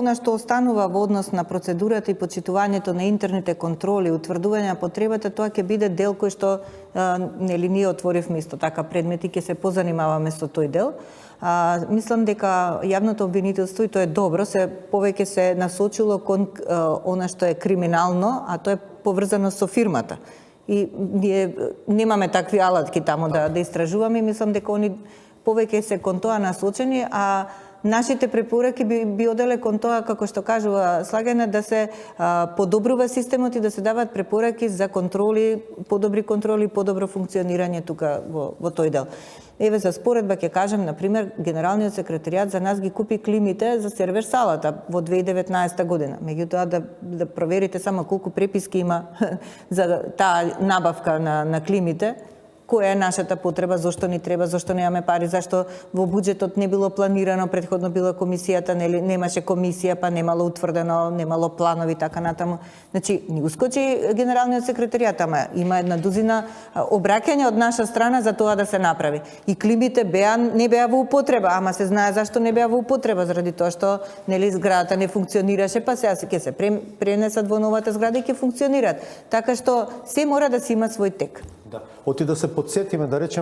она што останува во однос на процедурата и почитувањето на интерните контроли, утврдување на потребата, тоа ќе биде дел кој што нели ние отворивме исто така предмети, ќе се позанимаваме со тој дел. Мислам дека јавното обвинителство, и тоа е добро, се повеќе се насочило кон она што е криминално, а тоа е поврзано со фирмата. И ние немаме такви алатки таму да истражуваме, мислам дека они повеќе се кон тоа насочени, а нашите препораки би оделе кон тоа, како што кажува Слагена, да се подобрува системот и да се даваат препораки за контроли, подобри контроли, подобро функционирање тука во тој дел. Еве за споредба ќе кажем, на пример, Генералниот секретаријат за нас ги купи климите за сервер салата во 2019 година. Меѓутоа да проверите само колку преписки има за таа набавка на климите, која е нашата потреба, зошто ни треба, зошто немаме пари, зашто во буџетот не било планирано, претходно била комисијата, немаше комисија, па немало утврдено, немало планови, така натаму. Значи, ни ускочи Генералниот секретаријат, ама има една дузина обраќања од наша страна за тоа да се направи. И климите не беа во употреба, ама се знае зашто не беа во употреба, заради тоа што зградата не функционираше, па сега ќе се пренесат во новата зграда и ќе функционираат. Така што се мора да си има свој тек. Да. Оти да се подсетиме, да речеме